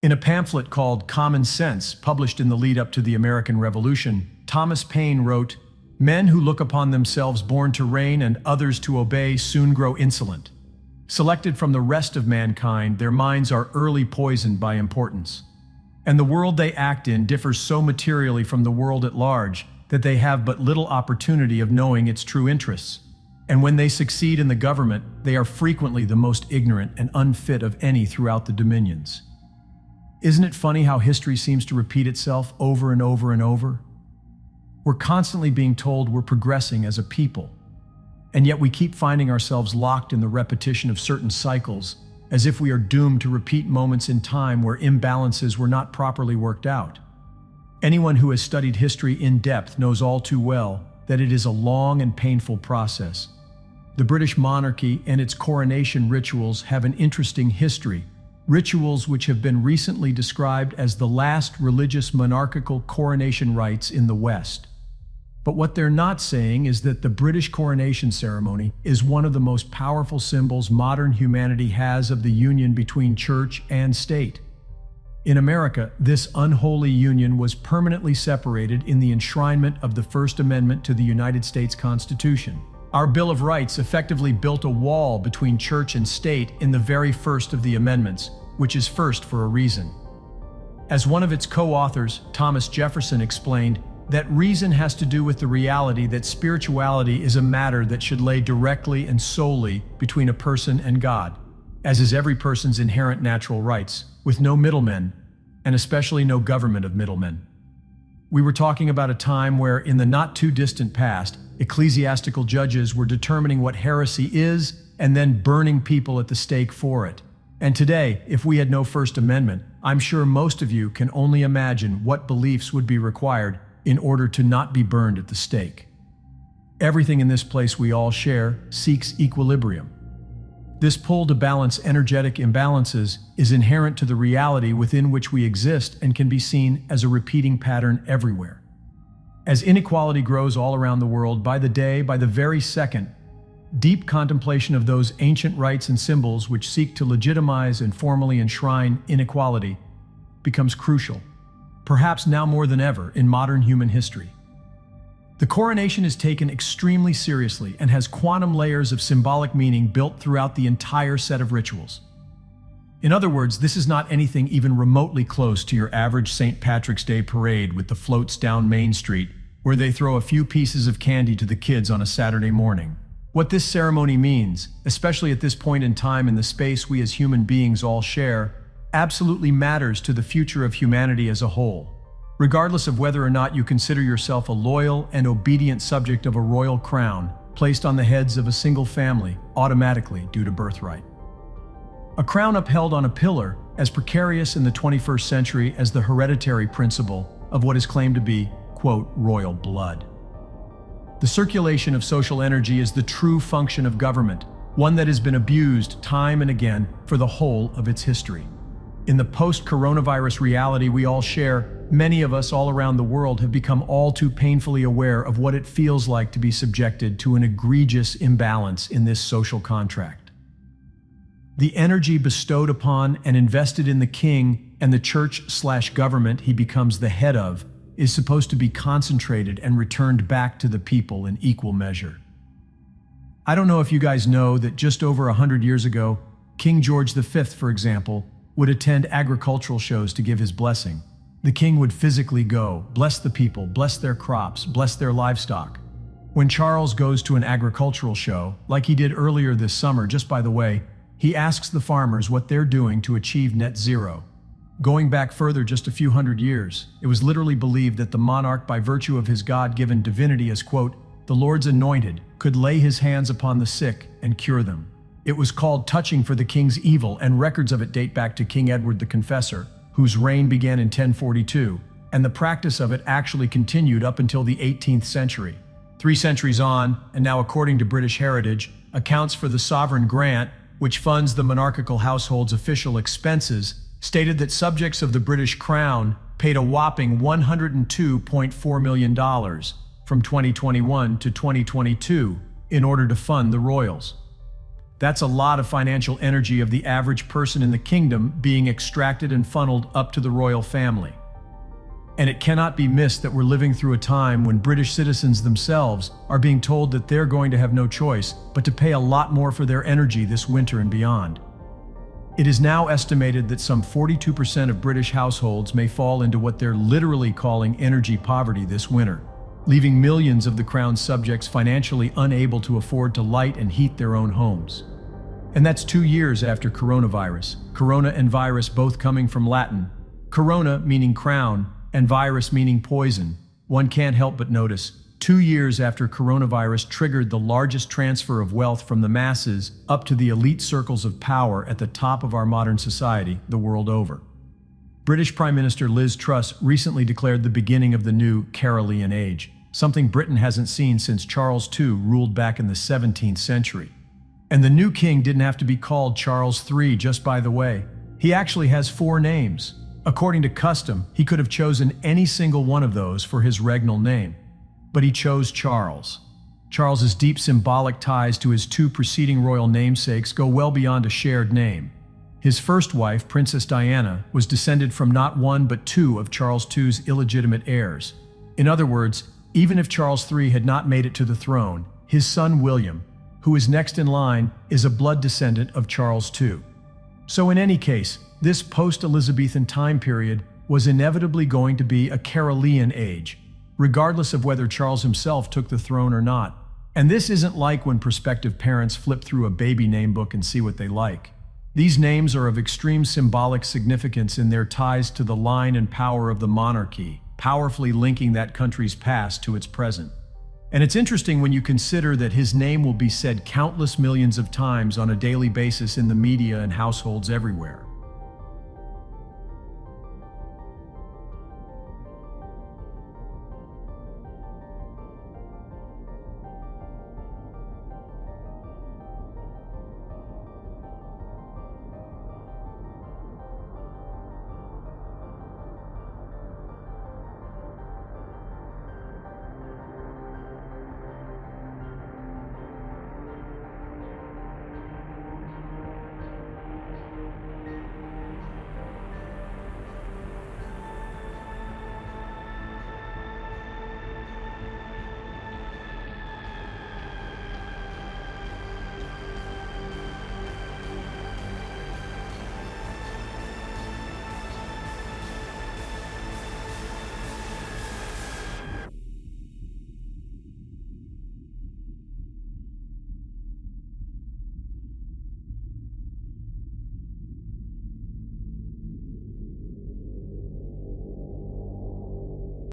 In a pamphlet called Common Sense, published in the lead-up to the American Revolution, Thomas Paine wrote, "Men who look upon themselves born to reign and others to obey soon grow insolent. Selected from the rest of mankind, their minds are early poisoned by importance. And the world they act in differs so materially from the world at large that they have but little opportunity of knowing its true interests. And when they succeed in the government, they are frequently the most ignorant and unfit of any throughout the dominions." Isn't it funny how history seems to repeat itself over and over and over? We're constantly being told we're progressing as a people, and yet we keep finding ourselves locked in the repetition of certain cycles, as if we are doomed to repeat moments in time where imbalances were not properly worked out. Anyone who has studied history in depth knows all too well that it is a long and painful process. The British monarchy and its coronation rituals have an interesting history, rituals which have been recently described as the last religious monarchical coronation rites in the West. But what they're not saying is that the British coronation ceremony is one of the most powerful symbols modern humanity has of the union between church and state. In America, this unholy union was permanently separated in the enshrinement of the First Amendment to the United States Constitution. Our Bill of Rights effectively built a wall between church and state in the very first of the amendments, which is first for a reason. As one of its co-authors, Thomas Jefferson, explained, that reason has to do with the reality that spirituality is a matter that should lay directly and solely between a person and God, as is every person's inherent natural rights, with no middlemen, and especially no government of middlemen. We were talking about a time where, in the not-too-distant past, ecclesiastical judges were determining what heresy is and then burning people at the stake for it. And today, if we had no First Amendment, I'm sure most of you can only imagine what beliefs would be required in order to not be burned at the stake. Everything in this place we all share seeks equilibrium. This pull to balance energetic imbalances is inherent to the reality within which we exist and can be seen as a repeating pattern everywhere. As inequality grows all around the world, by the day, by the very second, deep contemplation of those ancient rites and symbols which seek to legitimize and formally enshrine inequality becomes crucial, perhaps now more than ever in modern human history. The coronation is taken extremely seriously and has quantum layers of symbolic meaning built throughout the entire set of rituals. In other words, this is not anything even remotely close to your average St. Patrick's Day parade with the floats down Main Street, where they throw a few pieces of candy to the kids on a Saturday morning. What this ceremony means, especially at this point in time in the space we as human beings all share, absolutely matters to the future of humanity as a whole. Regardless of whether or not you consider yourself a loyal and obedient subject of a royal crown placed on the heads of a single family, automatically due to birthright. A crown upheld on a pillar, as precarious in the 21st century as the hereditary principle of what is claimed to be, quote, royal blood. The circulation of social energy is the true function of government, one that has been abused time and again for the whole of its history. In the post-coronavirus reality we all share, many of us all around the world have become all too painfully aware of what it feels like to be subjected to an egregious imbalance in this social contract. The energy bestowed upon and invested in the king and the church/government he becomes the head of is supposed to be concentrated and returned back to the people in equal measure. I don't know if you guys know that just over 100 years ago, King George V, for example, would attend agricultural shows to give his blessing. The king would physically go, bless the people, bless their crops, bless their livestock. When Charles goes to an agricultural show, like he did earlier this summer, just by the way, he asks the farmers what they're doing to achieve net zero. Going back further just a few hundred years, it was literally believed that the monarch, by virtue of his God-given divinity as, quote, the Lord's anointed, could lay his hands upon the sick and cure them. It was called touching for the king's evil, and records of it date back to King Edward the Confessor, whose reign began in 1042, and the practice of it actually continued up until the 18th century. 3 centuries on, and now according to British Heritage, accounts for the sovereign grant, which funds the monarchical household's official expenses, stated that subjects of the British Crown paid a whopping $102.4 million from 2021 to 2022 in order to fund the royals. That's a lot of financial energy of the average person in the kingdom being extracted and funneled up to the royal family. And it cannot be missed that we're living through a time when British citizens themselves are being told that they're going to have no choice but to pay a lot more for their energy this winter and beyond. It is now estimated that some 42% of British households may fall into what they're literally calling energy poverty this winter, leaving millions of the Crown's subjects financially unable to afford to light and heat their own homes. And that's 2 years after coronavirus, corona and virus both coming from Latin, corona meaning crown, and virus meaning poison. One can't help but notice, 2 years after coronavirus triggered the largest transfer of wealth from the masses up to the elite circles of power at the top of our modern society, the world over. British Prime Minister Liz Truss recently declared the beginning of the new Carolian Age, something Britain hasn't seen since Charles II ruled back in the 17th century. And the new king didn't have to be called Charles III, just by the way. He actually has 4 names. According to custom, he could have chosen any single one of those for his regnal name. But he chose Charles. Charles's deep symbolic ties to his 2 preceding royal namesakes go well beyond a shared name. His first wife, Princess Diana, was descended from not 1 but 2 of Charles II's illegitimate heirs. In other words, even if Charles III had not made it to the throne, his son William, who is next in line, is a blood descendant of Charles II. So in any case, this post-Elizabethan time period was inevitably going to be a Carolian age, regardless of whether Charles himself took the throne or not. And this isn't like when prospective parents flip through a baby name book and see what they like. These names are of extreme symbolic significance in their ties to the line and power of the monarchy, powerfully linking that country's past to its present. And it's interesting when you consider that his name will be said countless millions of times on a daily basis in the media and households everywhere.